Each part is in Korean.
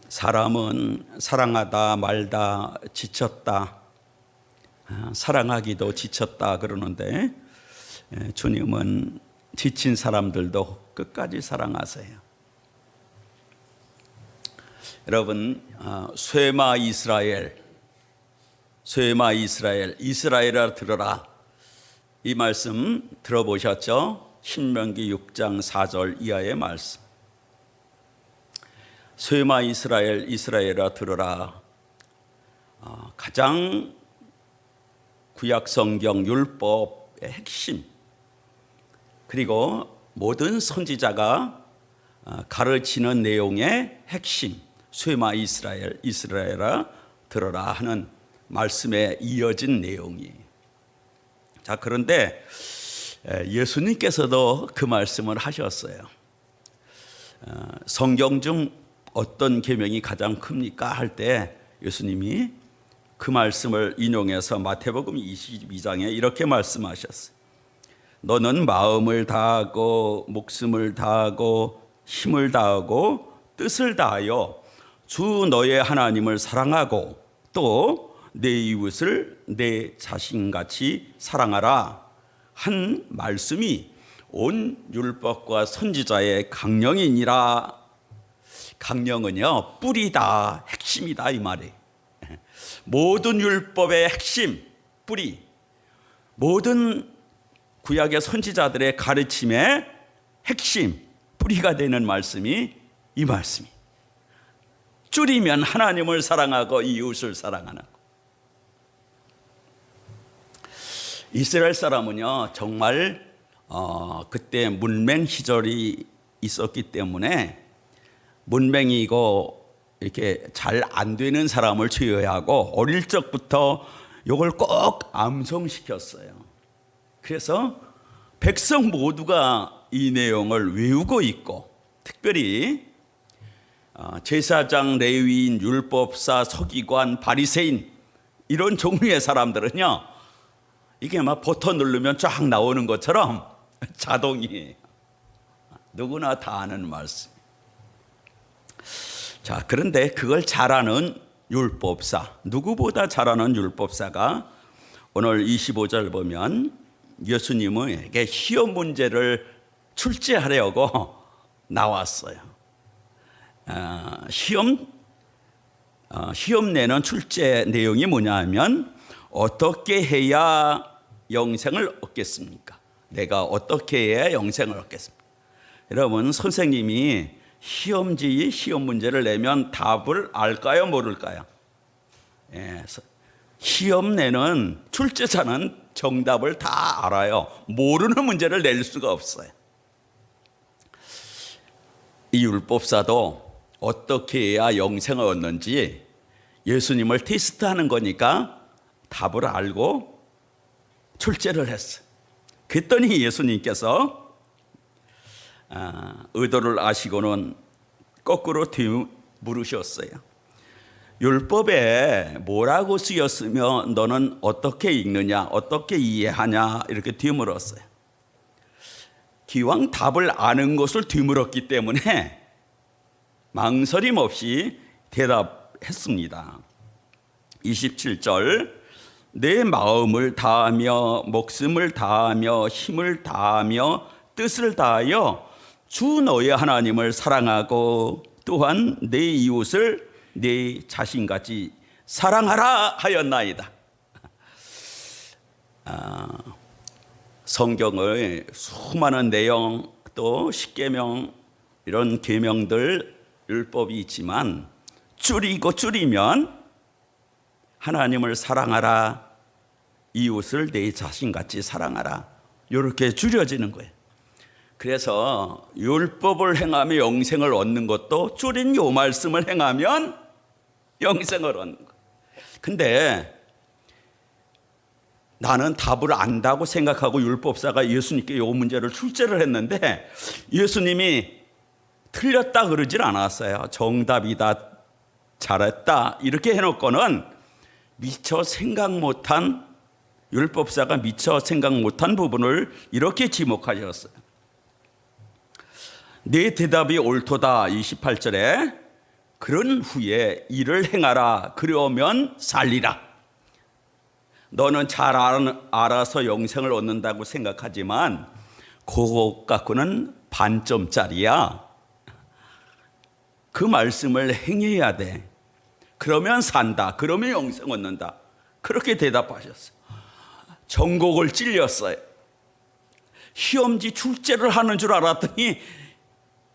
사람은 사랑하다 말다 지쳤다, 사랑하기도 지쳤다 그러는데 주님은 지친 사람들도 끝까지 사랑하세요. 여러분, 쇠마 이스라엘, 이스라엘아 들어라, 이 말씀 들어보셨죠? 신명기 6장 4절 이하의 말씀. 쇠마 이스라엘, 이스라엘아 들어라. 가장 구약 성경 율법의 핵심, 그리고 모든 선지자가 가르치는 내용의 핵심, 쇠마 이스라엘, 이스라엘아 들어라 하는 말씀에 이어진 내용이에요. 자, 그런데 예수님께서도 그 말씀을 하셨어요. 성경 중 어떤 계명이 가장 큽니까? 할 때 예수님이 그 말씀을 인용해서 마태복음 22장에 이렇게 말씀하셨어요. 너는 마음을 다하고 목숨을 다하고 힘을 다하고 뜻을 다하여 주 너의 하나님을 사랑하고 또 내 이웃을 내 자신같이 사랑하라 한 말씀이 온 율법과 선지자의 강령이니라. 강령은요, 뿌리다, 핵심이다 이 말이에요. 모든 율법의 핵심, 뿌리, 모든 구약의 선지자들의 가르침의 핵심, 뿌리가 되는 말씀이 이 말씀이. 줄이면 하나님을 사랑하고 이웃을 사랑하는 거. 이스라엘 사람은요, 정말 그때 문맹 시절이 있었기 때문에 문맹이고 이렇게 잘 안 되는 사람을 제어하고 어릴 적부터 이걸 꼭 암송시켰어요. 그래서 백성 모두가 이 내용을 외우고 있고, 특별히 제사장, 레위인, 율법사, 서기관, 바리새인 이런 종류의 사람들은요, 이게 막 버튼 누르면 쫙 나오는 것처럼 자동이에요. 누구나 다 아는 말씀. 자, 그런데 그걸 잘하는 율법사, 누구보다 잘하는 율법사가 오늘 25절 보면 예수님에게 시험 문제를 출제하려고 나왔어요. 시험 내는 출제 내용이 뭐냐 하면, 어떻게 해야 영생을 얻겠습니까? 내가 어떻게 해야 영생을 얻겠습니까? 여러분, 선생님이 시험 문제를 내면 답을 알까요, 모를까요? 시험 내는 출제자는 정답을 다 알아요. 모르는 문제를 낼 수가 없어요. 이 율법사도 어떻게 해야 영생을 얻는지 예수님을 테스트하는 거니까 답을 알고 출제를 했어요. 그랬더니 예수님께서 의도를 아시고는 거꾸로 물으셨어요. 율법에 뭐라고 쓰였으며 너는 어떻게 읽느냐, 어떻게 이해하냐, 이렇게 뒤물었어요. 기왕 답을 아는 것을 뒤물었기 때문에 망설임 없이 대답했습니다. 27절, 내 마음을 다하며 목숨을 다하며 힘을 다하며 뜻을 다하여 주 너의 하나님을 사랑하고 또한 내 이웃을 내 자신같이 사랑하라 하였나이다. 성경의 수많은 내용, 또 십계명, 이런 계명들, 율법이 있지만 줄이면 하나님을 사랑하라, 이웃을 내 자신같이 사랑하라, 이렇게 줄여지는 거예요. 그래서 율법을 행하며 영생을 얻는 것도 줄인 요 말씀을 행하면 영생을 얻는 거예요. 근데 나는 답을 안다고 생각하고 율법사가 예수님께 요 문제를 출제를 했는데 예수님이 틀렸다 그러질 않았어요. 정답이다, 잘했다 이렇게 해놓고는 미처 생각 못한, 율법사가 미처 생각 못한 부분을 이렇게 지목하셨어요. 내 대답이 옳도다 28절에 그런 후에 이를 행하라 그러면 살리라. 너는 잘 알아서 영생을 얻는다고 생각하지만 그것 갖고는 반점짜리야. 그 말씀을 행해야 돼. 그러면 산다. 그러면 영생 얻는다. 그렇게 대답하셨어요. 전곡을 찔렸어요. 시험지 출제를 하는 줄 알았더니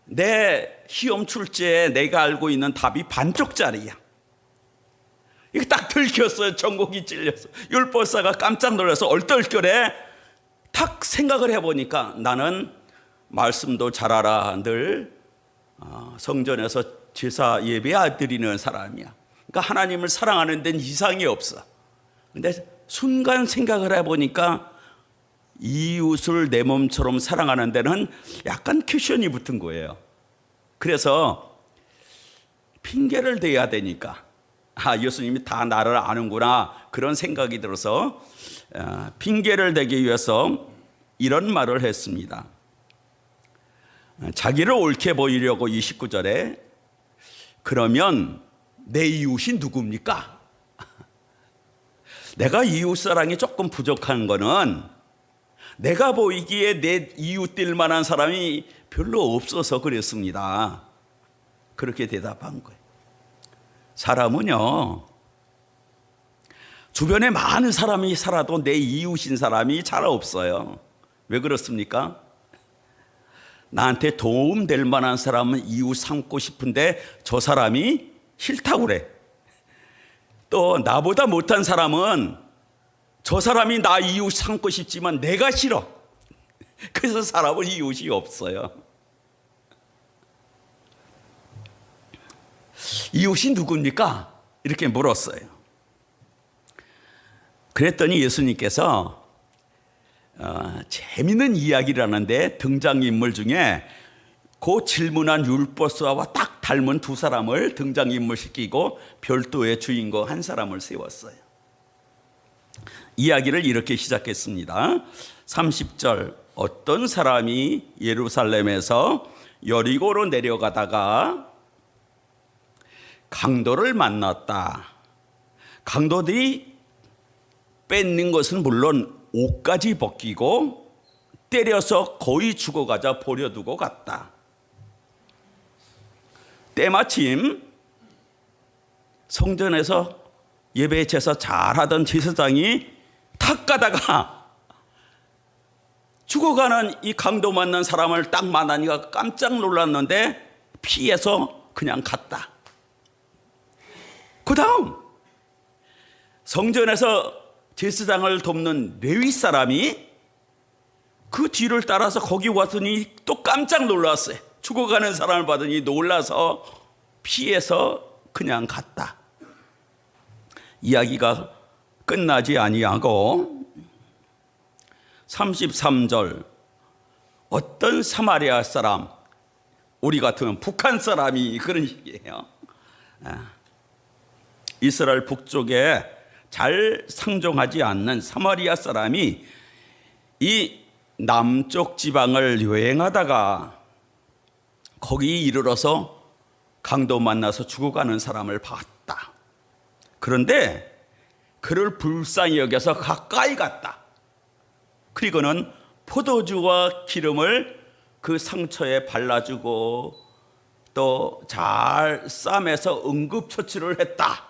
내 시험 출제에 내가 알고 있는 답이 반쪽짜리야. 이거 딱 들켰어요. 전곡이 찔렸어. 율법사가 깜짝 놀라서 얼떨결에 탁 생각을 해보니까 나는 말씀도 잘 알아. 늘 성전에서 제사 예배 드리는 사람이야. 그러니까 하나님을 사랑하는 데는 이상이 없어. 근데 순간 생각을 해보니까 이웃을 내 몸처럼 사랑하는 데는 약간 큐션이 붙은 거예요. 그래서 핑계를 대야 되니까 예수님이 다 나를 아는구나 그런 생각이 들어서 핑계를 대기 위해서 이런 말을 했습니다. 자기를 옳게 보이려고 29절에 그러면 내 이웃이 누굽니까? 내가 이웃 사랑이 조금 부족한 거는 내가 보이기에 내 이웃될 만한 사람이 별로 없어서 그랬습니다. 그렇게 대답한 거예요. 사람은요, 주변에 많은 사람이 살아도 내 이웃인 사람이 잘 없어요. 왜 그렇습니까? 나한테 도움될 만한 사람은 이웃 삼고 싶은데 저 사람이 싫다고 그래. 또 나보다 못한 사람은 저 사람이 나 이웃 삼고 싶지만 내가 싫어. 그래서 사람은 이웃이 없어요. 이웃이 누굽니까? 이렇게 물었어요. 그랬더니 예수님께서 재미있는 이야기를 하는데 등장인물 중에 그 질문한 율법사와 딱 닮은 두 사람을 등장인물 시키고 별도의 주인공 한 사람을 세웠어요. 이야기를 이렇게 시작했습니다. 30절 어떤 사람이 예루살렘에서 여리고로 내려가다가 강도를 만났다. 강도들이 뺏는 것은 물론 옷까지 벗기고 때려서 거의 죽어가자 버려두고 갔다. 때마침 성전에서 예배 제사 잘하던 제사장이 탁 가다가 죽어가는 이 강도 만난 사람을 딱 만나니까 깜짝 놀랐는데 피해서 그냥 갔다. 그 다음 성전에서 제사장을 돕는 레위 사람이 그 뒤를 따라서 거기 왔더니 또 깜짝 놀랐어요. 죽어가는 사람을 받으니 놀라서 피해서 그냥 갔다. 이야기가 끝나지 아니하고 33절 어떤 사마리아 사람, 우리 같으면 북한 사람이 그런 식이에요. 이스라엘 북쪽에 잘 상종하지 않는 사마리아 사람이 이 남쪽 지방을 여행하다가 거기 이르러서 강도 만나서 죽어가는 사람을 봤다. 그런데 그를 불쌍히 여겨서 가까이 갔다. 그리고는 포도주와 기름을 그 상처에 발라주고 또 잘 싸매서 응급처치를 했다.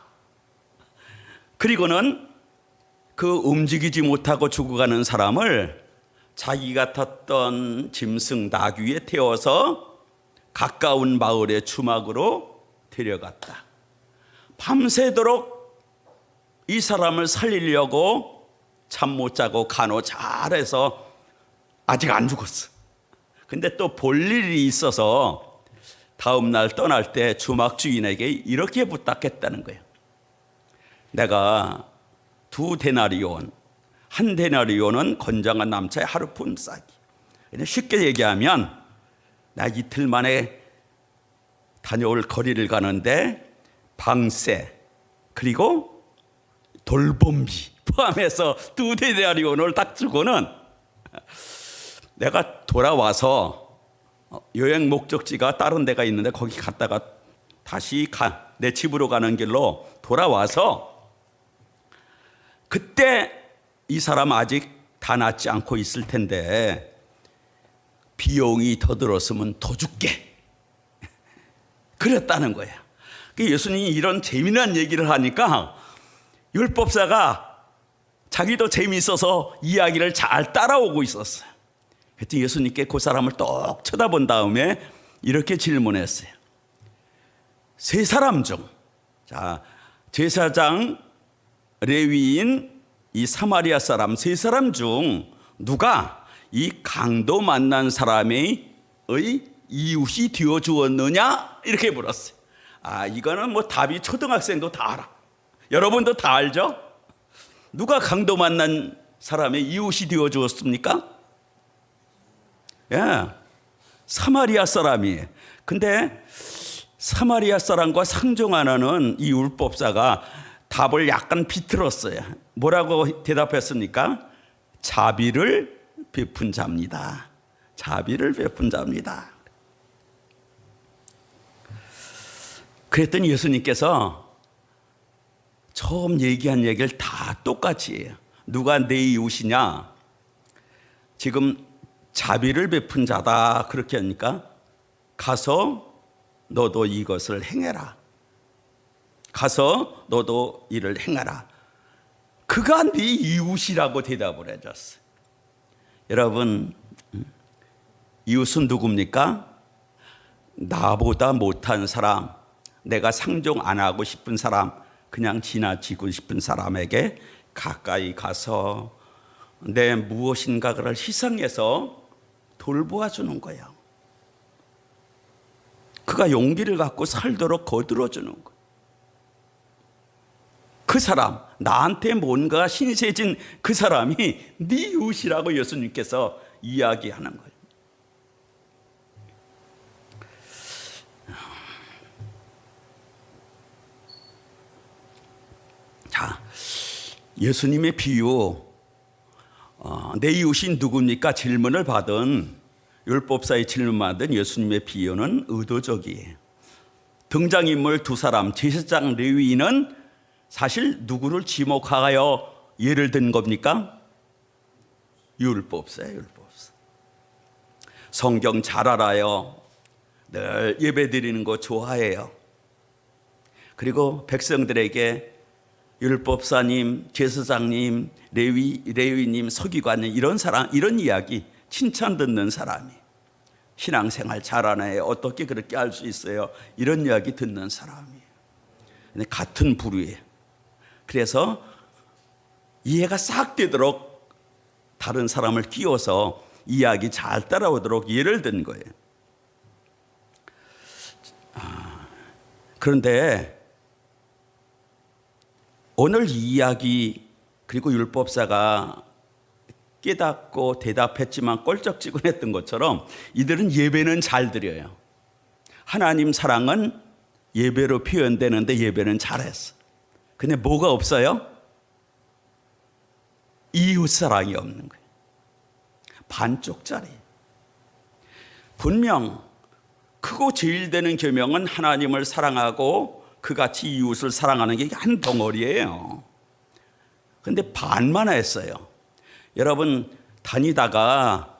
그리고는 그 움직이지 못하고 죽어가는 사람을 자기가 탔던 짐승 나귀에 태워서 가까운 마을의 주막으로 데려갔다. 밤새도록 이 사람을 살리려고 잠 못 자고 간호 잘해서 아직 안 죽었어. 근데 또 볼 일이 있어서 다음 날 떠날 때 주막 주인에게 이렇게 부탁했다는 거예요. 내가 2데나리온, 1데나리온은 건장한 남자의 하루품 싸기. 쉽게 얘기하면 나 이틀 만에 다녀올 거리를 가는데 방세 그리고 돌봄비 포함해서 2데나리온을 딱 주고는 내가 돌아와서 여행 목적지가 다른 데가 있는데 거기 갔다가 다시 내 집으로 가는 길로 돌아와서 그때 이 사람 아직 다 낫지 않고 있을 텐데 비용이 더 들었으면 더 줄게 그랬다는 거야. 예수님이 이런 재미난 얘기를 하니까 율법사가 자기도 재미있어서 이야기를 잘 따라오고 있었어요. 그랬더니 예수님께 그 사람을 똑 쳐다본 다음에 이렇게 질문했어요. 세 사람 중, 제사장, 레위인, 이 사마리아 사람 세 사람 중 누가 이 강도 만난 사람의 이웃이 되어 주었느냐? 이렇게 물었어요. 이거는 뭐 답이 초등학생도 다 알아. 여러분도 다 알죠? 누가 강도 만난 사람의 이웃이 되어 주었습니까? 예, 사마리아 사람이에요. 근데 사마리아 사람과 상종하는 이 율법사가 답을 약간 비틀었어요. 뭐라고 대답했습니까? 자비를 베푼 자입니다. 자비를 베푼 자입니다. 그랬더니 예수님께서 처음 얘기한 얘기를 다 똑같이 해요. 누가 내 이웃이냐? 지금 자비를 베푼 자다 그렇게 하니까 가서 너도 이것을 행해라. 가서 너도 이를 행하라. 그가 네 이웃이라고 대답을 해줬어요. 여러분, 이웃은 누굽니까? 나보다 못한 사람, 내가 상종 안 하고 싶은 사람, 그냥 지나치고 싶은 사람에게 가까이 가서 내 무엇인가를 희생해서 돌보아 주는 거예요. 그가 용기를 갖고 살도록 거들어 주는 거예요. 그 사람, 나한테 뭔가 신세진 그 사람이 네 이웃이라고 예수님께서 이야기하는 거예요. 자, 예수님의 비유, 내 이웃이 누굽니까? 질문을 받은 율법사의 질문받은 예수님의 비유는 의도적이에요. 등장인물 두 사람, 제사장 레위인은 사실 누구를 지목하여 예를 든 겁니까? 율법사예요, 율법사. 성경 잘 알아요. 늘 예배 드리는 거 좋아해요. 그리고 백성들에게 율법사님, 제사장님, 레위님, 서기관님 이런 사람, 이런 이야기 칭찬 듣는 사람이 신앙생활 잘하네. 어떻게 그렇게 할 수 있어요? 이런 이야기 듣는 사람이에요. 근데 같은 부류예요. 그래서 이해가 싹 되도록 다른 사람을 끼워서 이야기 잘 따라오도록 예를 든 거예요. 그런데 오늘 이 이야기 그리고 율법사가 깨닫고 대답했지만 껄쩍지근했던 것처럼 이들은 예배는 잘 드려요. 하나님 사랑은 예배로 표현되는데 예배는 잘했어. 근데 뭐가 없어요? 이웃 사랑이 없는 거예요. 반쪽짜리. 분명 크고 제일 되는 계명은 하나님을 사랑하고 그같이 이웃을 사랑하는 게 한 덩어리예요. 근데 반만 했어요. 여러분 다니다가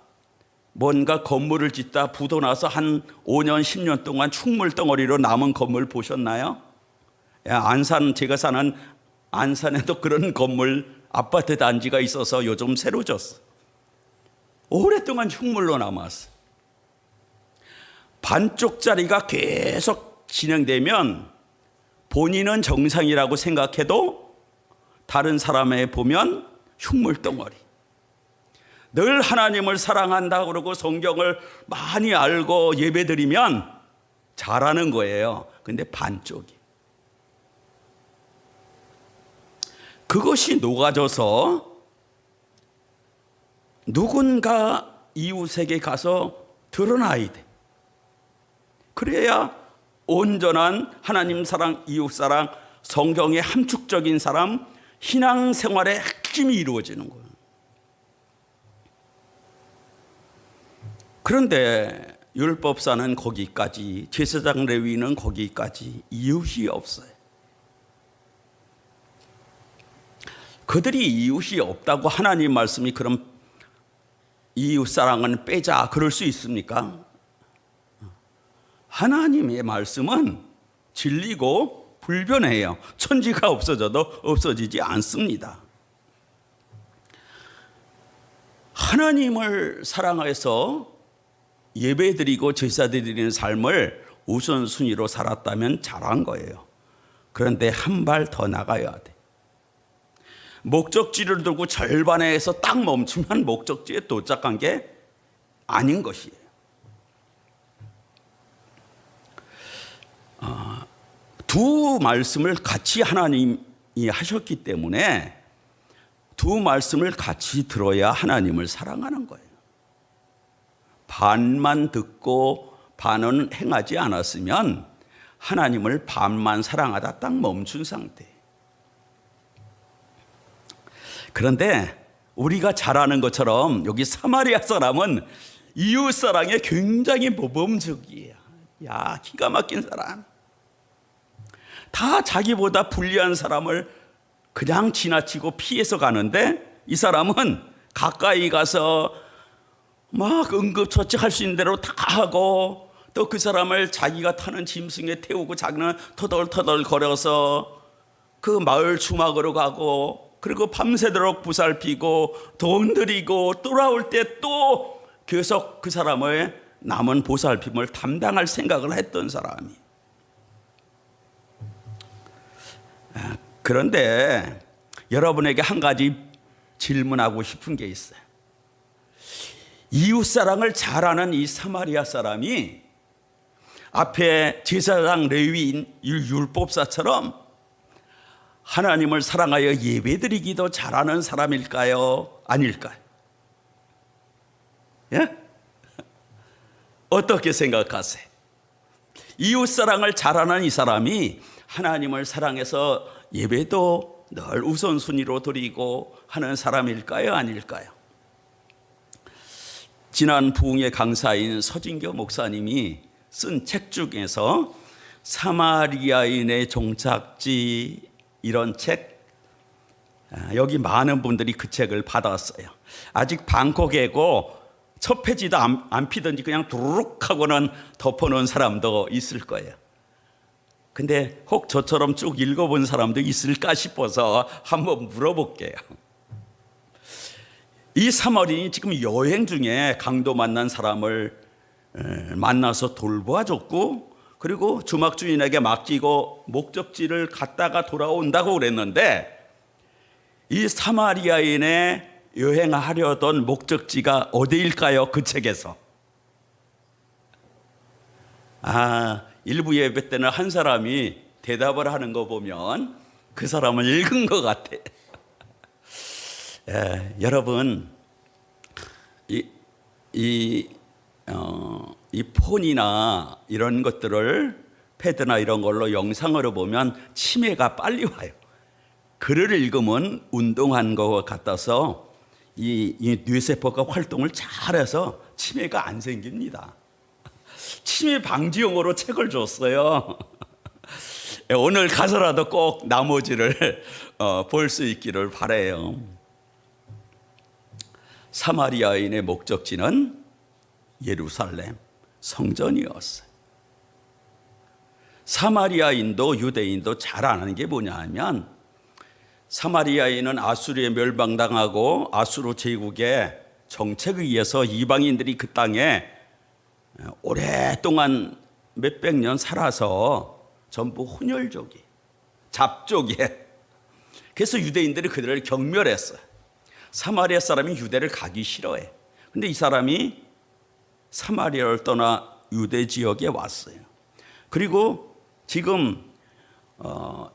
뭔가 건물을 짓다 부도 나서 한 5년 10년 동안 충물 덩어리로 남은 건물 보셨나요? 안산, 제가 사는 안산에도 그런 건물 아파트 단지가 있어서 요즘 새로 졌어. 오랫동안 흉물로 남았어. 반쪽짜리가 계속 진행되면 본인은 정상이라고 생각해도 다른 사람에 보면 흉물덩어리. 늘 하나님을 사랑한다 그러고 성경을 많이 알고 예배드리면 잘하는 거예요. 근데 반쪽이. 그것이 녹아져서 누군가 이웃에게 가서 드러나야 돼. 그래야 온전한 하나님 사랑, 이웃 사랑, 성경의 함축적인 사람, 신앙생활의 핵심이 이루어지는 거예요. 그런데 율법사는 거기까지, 제사장 레위는 거기까지, 이웃이 없어요. 그들이 이웃이 없다고 하나님 말씀이 그럼 이웃사랑은 빼자 그럴 수 있습니까? 하나님의 말씀은 진리고 불변해요. 천지가 없어져도 없어지지 않습니다. 하나님을 사랑해서 예배드리고 제사드리는 삶을 우선순위로 살았다면 잘한 거예요. 그런데 한 발 더 나가야 돼. 목적지를 두고 절반에서 딱 멈추면 목적지에 도착한 게 아닌 것이에요. 두 말씀을 같이 하나님이 하셨기 때문에 두 말씀을 같이 들어야 하나님을 사랑하는 거예요. 반만 듣고 반은 행하지 않았으면 하나님을 반만 사랑하다 딱 멈춘 상태. 그런데 우리가 잘 아는 것처럼 여기 사마리아 사람은 이웃 사랑에 굉장히 모범적이에요. 야, 기가 막힌 사람. 다 자기보다 불리한 사람을 그냥 지나치고 피해서 가는데 이 사람은 가까이 가서 막 응급처치 할 수 있는 대로 다 하고 또 그 사람을 자기가 타는 짐승에 태우고 자기는 터덜터덜 걸어서 그 마을 주막으로 가고 그리고 밤새도록 보살피고 돈 드리고 돌아올 때 또 계속 그 사람의 남은 보살핌을 담당할 생각을 했던 사람이. 그런데 여러분에게 한 가지 질문하고 싶은 게 있어요. 이웃사랑을 잘하는 이 사마리아 사람이 앞에 제사장 레위인 율법사처럼 하나님을 사랑하여 예배드리기도 잘하는 사람일까요? 아닐까요? 예? 어떻게 생각하세요? 이웃사랑을 잘하는 이 사람이 하나님을 사랑해서 예배도 늘 우선순위로 드리고 하는 사람일까요? 아닐까요? 지난 부흥의 강사인 서진교 목사님이 쓴 책 중에서 사마리아인의 종착지 이런 책, 여기 많은 분들이 그 책을 받았어요. 아직 방콕이고 첫 페이지도 안 피든지 그냥 두루룩 하고는 덮어놓은 사람도 있을 거예요. 근데 혹 저처럼 쭉 읽어본 사람도 있을까 싶어서 한번 물어볼게요. 이 사마리아인이 지금 여행 중에 강도 만난 사람을 만나서 돌보아줬고 그리고 주막 주인에게 맡기고 목적지를 갔다가 돌아온다고 그랬는데 이 사마리아인의 여행하려던 목적지가 어디일까요? 그 책에서. 일부 예배 때는 한 사람이 대답을 하는 거 보면 그 사람을 읽은 것 같아. 여러분, 이 폰이나 이런 것들을 패드나 이런 걸로 영상으로 보면 치매가 빨리 와요. 글을 읽으면 운동한 것 같아서 이 뇌세포가 활동을 잘해서 치매가 안 생깁니다. 치매 방지용으로 책을 줬어요. 오늘 가서라도 꼭 나머지를 볼 수 있기를 바라요. 사마리아인의 목적지는 예루살렘 성전이었어요. 사마리아인도 유대인도 잘 아는 게 뭐냐 하면 사마리아인은 아수르에 멸망당하고 아수르 제국의 정책에 의해서 이방인들이 그 땅에 오랫동안 몇백 년 살아서 전부 혼혈족이 잡족이에. 그래서 유대인들이 그들을 경멸했어요. 사마리아 사람이 유대를 가기 싫어해. 근데 이 사람이 사마리아를 떠나 유대 지역에 왔어요. 그리고 지금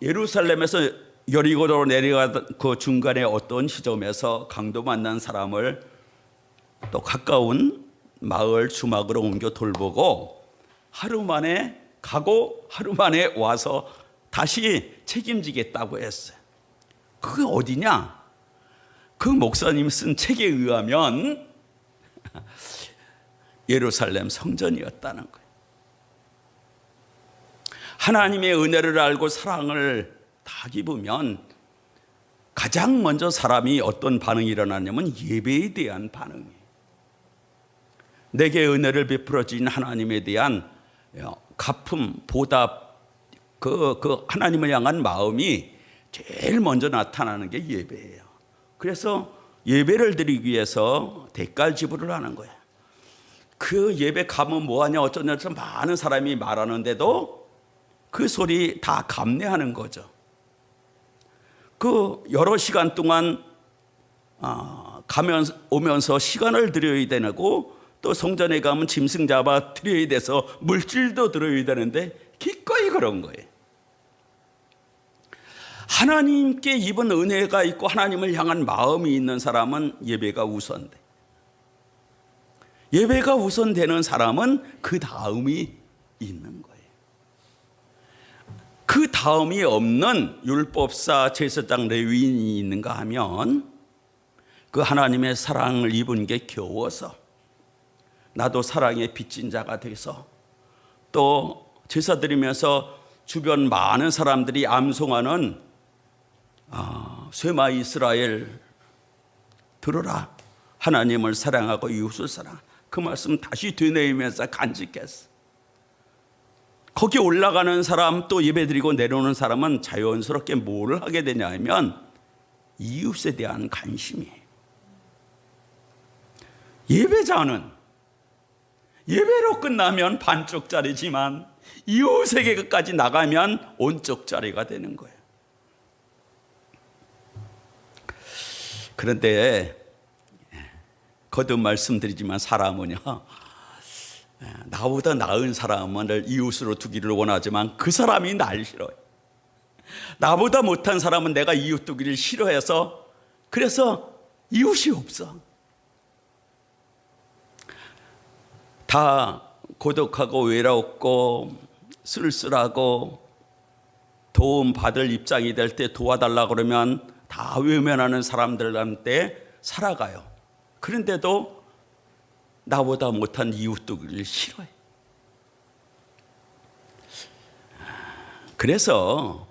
예루살렘에서 여리고로 내려가던 그 중간에 어떤 시점에서 강도 만난 사람을 또 가까운 마을 주막으로 옮겨 돌보고 하루 만에 가고 하루 만에 와서 다시 책임지겠다고 했어요. 그게 어디냐? 그 목사님 쓴 책에 의하면 예루살렘 성전이었다는 거예요. 하나님의 은혜를 알고 사랑을 다 입으면 가장 먼저 사람이 어떤 반응이 일어나냐면 예배에 대한 반응이에요. 내게 은혜를 베풀어 주신 하나님에 대한 갚음, 보답, 그 하나님을 향한 마음이 제일 먼저 나타나는 게 예배예요. 그래서 예배를 드리기 위해서 대가 지불을 하는 거예요. 그 예배 가면 뭐하냐 어쩌냐 많은 사람이 말하는데도 그 소리 다 감내하는 거죠. 그 여러 시간 동안 가면서 오면서 시간을 들여야 되고 또 성전에 가면 짐승 잡아 드려야 돼서 물질도 들어야 되는데 기꺼이 그런 거예요. 하나님께 입은 은혜가 있고 하나님을 향한 마음이 있는 사람은 예배가 우선돼. 예배가 우선되는 사람은 그 다음이 있는 거예요. 그 다음이 없는 율법사, 제사장, 레위인이 있는가 하면 그 하나님의 사랑을 입은 게 겨워서 나도 사랑에 빚진 자가 돼서 또 제사 드리면서 주변 많은 사람들이 암송하는 쇠마 이스라엘 들어라, 하나님을 사랑하고 이웃을 사랑, 그 말씀 다시 되뇌이면서 간직했어. 거기 올라가는 사람 또 예배드리고 내려오는 사람은 자연스럽게 뭘 하게 되냐 하면 이웃에 대한 관심이에요. 예배자는 예배로 끝나면 반쪽짜리지만 이웃에게까지 나가면 온쪽짜리가 되는 거예요. 그런데 거듭 말씀드리지만 사람은요, 나보다 나은 사람을 이웃으로 두기를 원하지만 그 사람이 날 싫어요. 나보다 못한 사람은 내가 이웃 두기를 싫어해서 그래서 이웃이 없어. 다 고독하고 외롭고 쓸쓸하고 도움 받을 입장이 될 때 도와달라 그러면 다 외면하는 사람들한테 살아가요. 그런데도 나보다 못한 이웃 두기를 싫어해. 그래서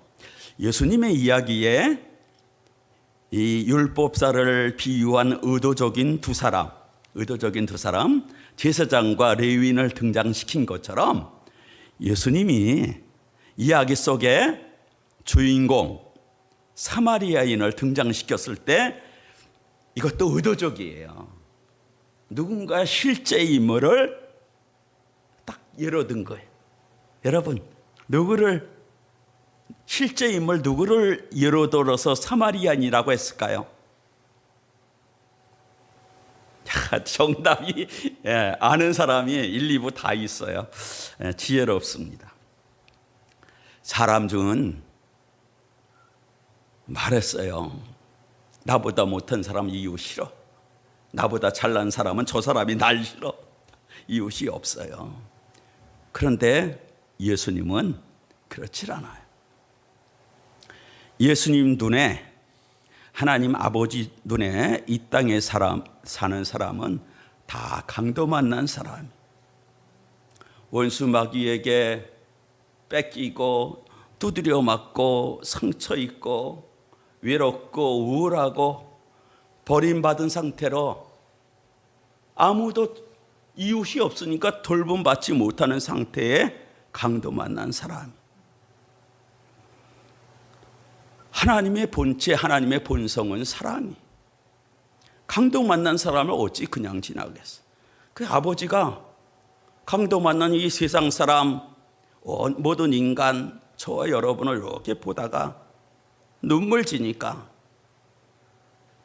예수님의 이야기에 이 율법사를 비유한 의도적인 두 사람, 제사장과 레위인을 등장시킨 것처럼 예수님이 이야기 속에 주인공 사마리아인을 등장시켰을 때 이것도 의도적이에요. 누군가 실제 인물을 딱 예로 든 거예요. 여러분, 실제 인물 누구를 예로 들어서 사마리아인이라고 했을까요? 정답이 아는 사람이 1, 2부 다 있어요. 지혜롭습니다. 사람 중은 말했어요. 나보다 못한 사람 이웃 싫어. 나보다 잘난 사람은 저 사람이 날 싫어. 이웃이 없어요. 그런데 예수님은 그렇지 않아요. 예수님 눈에, 하나님 아버지 눈에 이 땅에 사는 사람은 다 강도 만난 사람, 원수 마귀에게 뺏기고 두드려 맞고 상처 입고 외롭고 우울하고 버림받은 상태로 아무도 이웃이 없으니까 돌봄받지 못하는 상태에 강도 만난 사람. 하나님의 본체, 하나님의 본성은 사랑이. 강도 만난 사람을 어찌 그냥 지나겠어. 그 아버지가 강도 만난 이 세상 사람, 모든 인간, 저와 여러분을 이렇게 보다가 눈물 지니까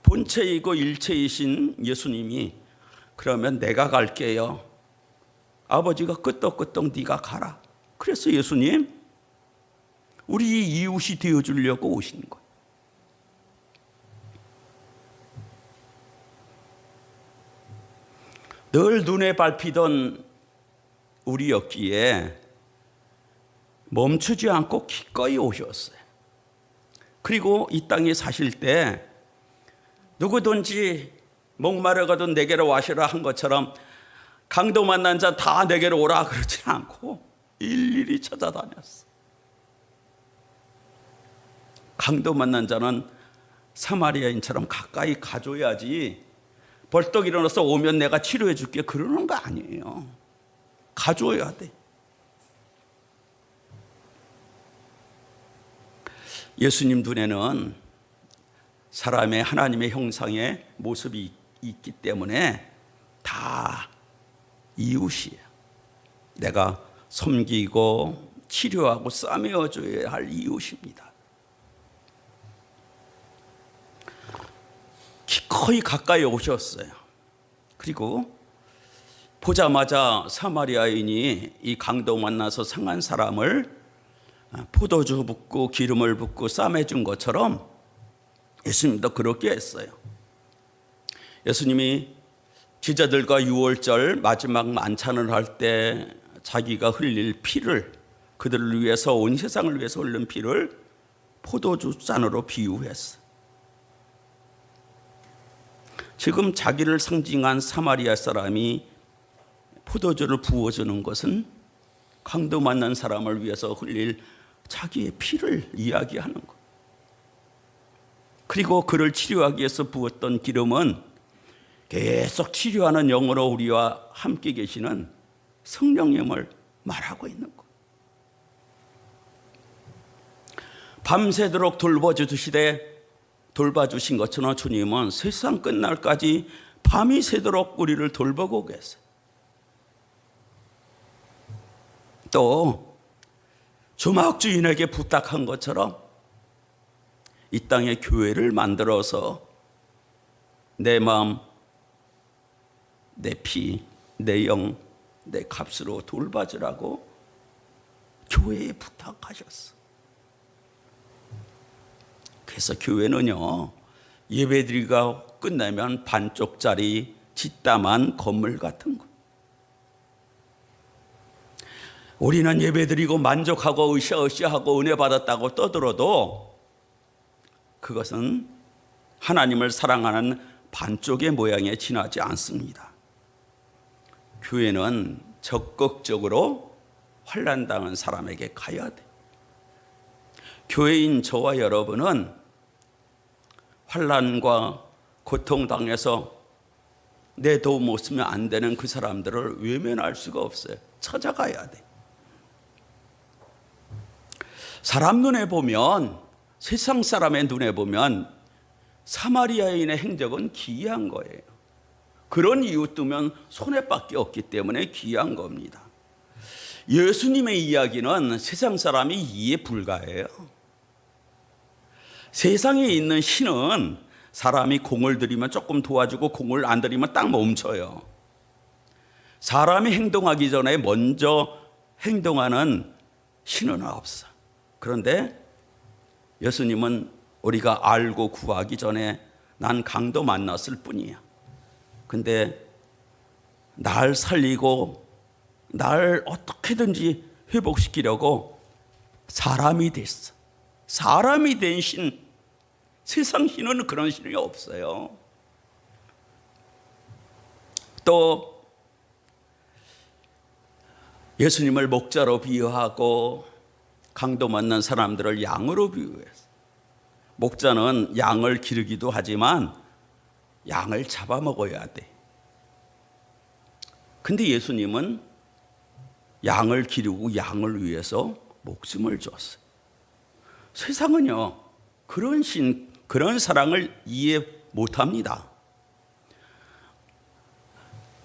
본체이고 일체이신 예수님이 그러면 내가 갈게요. 아버지가 끄떡끄떡 네가 가라. 그래서 예수님 우리 이웃이 되어주려고 오신 거예요. 늘 눈에 밟히던 우리였기에 멈추지 않고 기꺼이 오셨어요. 그리고 이 땅에 사실 때 누구든지 목마르거든 내게로 와시라 한 것처럼 강도 만난 자 다 내게로 오라 그러지 않고 일일이 찾아다녔어. 강도 만난 자는 사마리아인처럼 가까이 가줘야지, 벌떡 일어나서 오면 내가 치료해 줄게 그러는 거 아니에요. 가줘야 돼. 예수님 눈에는 사람의 하나님의 형상의 모습이 있기 때문에 다 이웃이에요. 내가 섬기고 치료하고 싸매어줘야 할 이웃입니다. 기꺼이 가까이 오셨어요. 그리고 보자마자 사마리아인이 이 강도 만나서 상한 사람을 포도주 붓고 기름을 붓고 싸매준 것처럼 예수님도 그렇게 했어요. 예수님이 제자들과 유월절 마지막 만찬을 할 때 자기가 흘릴 피를, 그들을 위해서, 온 세상을 위해서 흘린 피를 포도주 잔으로 비유했어요. 지금 자기를 상징한 사마리아 사람이 포도주를 부어주는 것은 강도 만난 사람을 위해서 흘릴 자기의 피를 이야기하는 것. 그리고 그를 치료하기 위해서 부었던 기름은 계속 치료하는 영으로 우리와 함께 계시는 성령님을 말하고 있는 것. 밤새도록 돌봐주신 것처럼 주님은 세상 끝날까지 밤이 새도록 우리를 돌보고 계세요. 또 주막주인에게 부탁한 것처럼 이 땅에 교회를 만들어서 내 마음, 내 피, 내 영, 내 값으로 돌봐주라고 교회에 부탁하셨어. 그래서 교회는요, 예배드리가 끝나면 반쪽짜리 짓담한 건물 같은 거. 우리는 예배드리고 만족하고 으쌰으쌰하고 은혜 받았다고 떠들어도 그것은 하나님을 사랑하는 반쪽의 모양에 지나지 않습니다. 교회는 적극적으로 환난당한 사람에게 가야 돼. 교회인 저와 여러분은 환난과 고통당해서 내 도움 못 쓰면 안 되는 그 사람들을 외면할 수가 없어요. 찾아가야 돼. 사람 눈에 보면, 세상 사람의 눈에 보면 사마리아인의 행적은 기이한 거예요. 그런 이웃 두면 손해밖에 없기 때문에 귀한 겁니다. 예수님의 이야기는 세상 사람이 이해 불가해요. 세상에 있는 신은 사람이 공을 들이면 조금 도와주고 공을 안 들이면 딱 멈춰요. 사람이 행동하기 전에 먼저 행동하는 신은 없어. 그런데 예수님은 우리가 알고 구하기 전에 난 강도 만났을 뿐이야. 근데 날 살리고 날 어떻게든지 회복시키려고 사람이 됐어. 사람이 된 신, 세상 신은 그런 신이 없어요. 또 예수님을 목자로 비유하고 강도 만난 사람들을 양으로 비유했어. 목자는 양을 기르기도 하지만 양을 잡아먹어야 돼. 근데 예수님은 양을 기르고 양을 위해서 목숨을 줬어요. 세상은요, 그런 신, 그런 사랑을 이해 못합니다.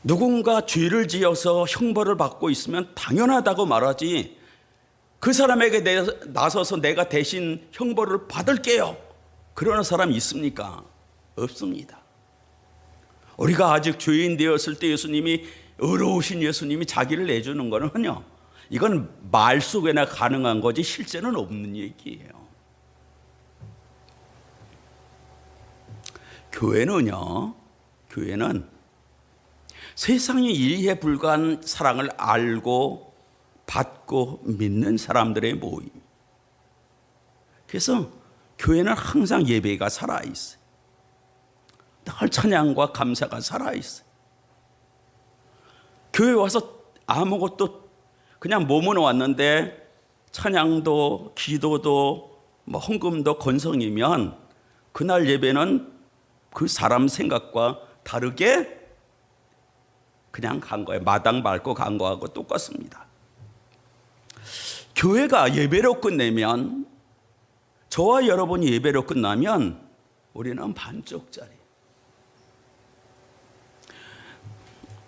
누군가 죄를 지어서 형벌을 받고 있으면 당연하다고 말하지, 그 사람에게 나서서 내가 대신 형벌을 받을게요, 그러는 사람이 있습니까? 없습니다. 우리가 아직 죄인 되었을 때 예수님이, 의로우신 예수님이 자기를 내주는 거는요, 이건 말 속에나 가능한 거지 실제는 없는 얘기예요. 교회는 세상이 이해 불가한 사랑을 알고 받고 믿는 사람들의 모임. 그래서 교회는 항상 예배가 살아있어요. 늘 찬양과 감사가 살아있어요. 교회 와서 아무것도 그냥 몸은 왔는데 찬양도 기도도 뭐 헌금도 건성이면 그날 예배는 그 사람 생각과 다르게 그냥 간 거예요. 마당 밟고 간 거하고 똑같습니다. 교회가 예배로 끝내면, 저와 여러분이 예배로 끝나면 우리는 반쪽짜리.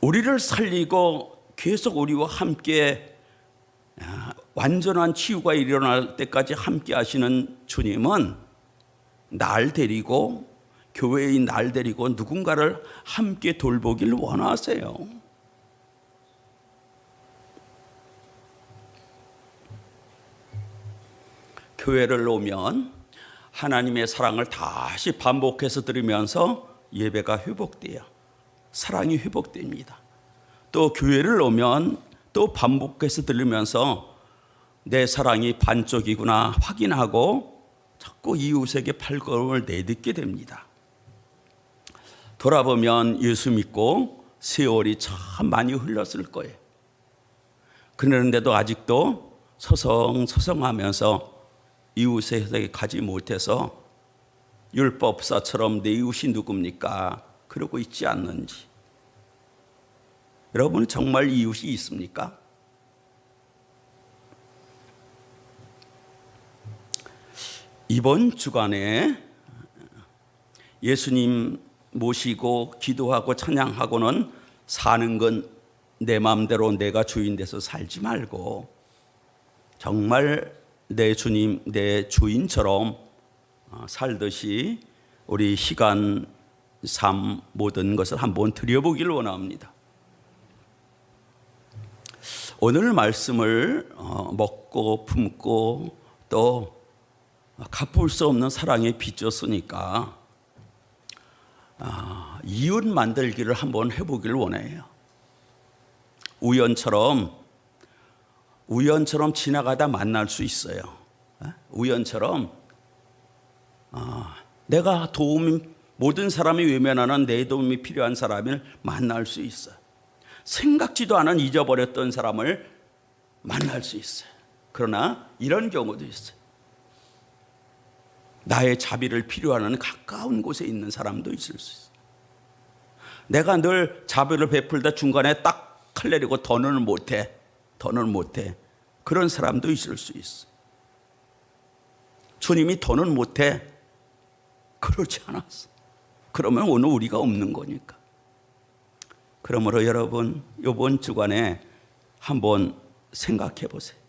우리를 살리고 계속 우리와 함께 완전한 치유가 일어날 때까지 함께 하시는 주님은 날 데리고, 교회인 날 데리고 누군가를 함께 돌보길 원하세요. 교회를 오면 하나님의 사랑을 다시 반복해서 들으면서 예배가 회복돼요. 사랑이 회복됩니다. 또 교회를 오면 또 반복해서 들으면서 내 사랑이 반쪽이구나 확인하고 자꾸 이웃에게 발걸음을 내딛게 됩니다. 돌아보면 예수 믿고 세월이 참 많이 흘렀을 거예요. 그런데도 아직도 서성서성하면서 이웃에게 가지 못해서 율법사처럼 내 이웃이 누굽니까? 그러고 있지 않는지. 여러분 정말 이웃이 있습니까? 이번 주간에 예수님 모시고 기도하고 찬양하고는 사는 건 내 마음대로 내가 주인 돼서 살지 말고 정말 내 주님, 내 주인처럼 살듯이 우리 시간, 삶 모든 것을 한번 들여보기를 원합니다. 오늘 말씀을 먹고 품고 또 갚을 수 없는 사랑에 빚졌으니까 이웃 만들기를 한번 해보기를 원해요. 우연처럼 지나가다 만날 수 있어요. 우연처럼 내가 모든 사람이 외면하는 내 도움이 필요한 사람을 만날 수 있어요. 생각지도 않은 잊어버렸던 사람을 만날 수 있어요. 그러나 이런 경우도 있어요. 나의 자비를 필요하는 가까운 곳에 있는 사람도 있을 수 있어요. 내가 늘 자비를 베풀다 중간에 딱 칼 내리고 더는 못해. 그런 사람도 있을 수 있어. 주님이 더는 못해. 그러지 않았어. 그러면 오늘 우리가 없는 거니까. 그러므로 여러분 이번 주간에 한번 생각해 보세요.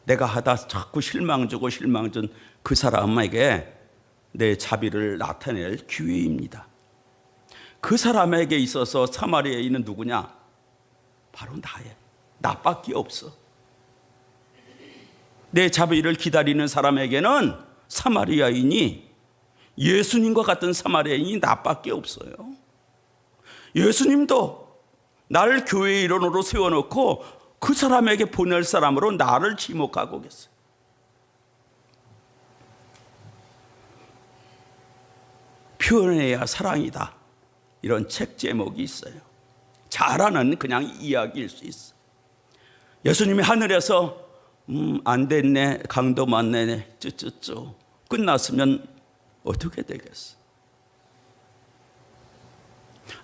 내가 하다 자꾸 실망 준 그 사람에게 내 자비를 나타낼 기회입니다. 그 사람에게 있어서 사마리아인은 누구냐? 바로 나예요. 나밖에 없어. 내 자비를 기다리는 사람에게는 사마리아인이, 예수님과 같은 사마리아인이 나밖에 없어요. 예수님도 나를 교회의 일원으로 세워놓고 그 사람에게 보낼 사람으로 나를 지목하고 계세요. 표현해야 사랑이다. 이런 책 제목이 있어요. 잘하는 그냥 이야기일 수 있어. 예수님이 하늘에서 안 됐네, 강도 맞네, 쯔쯔쯔 끝났으면 어떻게 되겠어?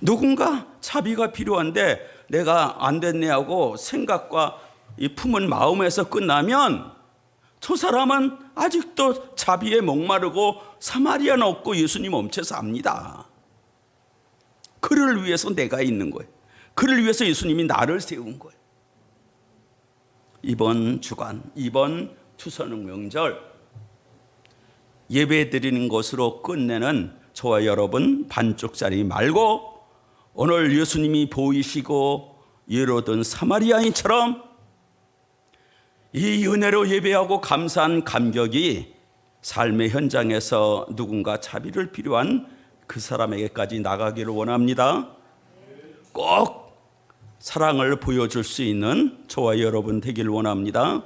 누군가 자비가 필요한데 내가 안 됐네 하고 생각과 이 품은 마음에서 끝나면 저 사람은 아직도 자비에 목마르고 사마리아는 없고 예수님 엄청 삽니다. 그를 위해서 내가 있는 거예요. 그를 위해서 예수님이 나를 세운 거예요. 이번 주간, 이번 추수는 명절 예배 드리는 것으로 끝내는 저와 여러분 반쪽짜리 말고 오늘 예수님이 보이시고 예로 든 사마리아인처럼 이 은혜로 예배하고 감사한 감격이 삶의 현장에서 누군가 자비를 필요한 그 사람에게까지 나가기를 원합니다. 꼭 사랑을 보여줄 수 있는 저와 여러분 되기를 원합니다.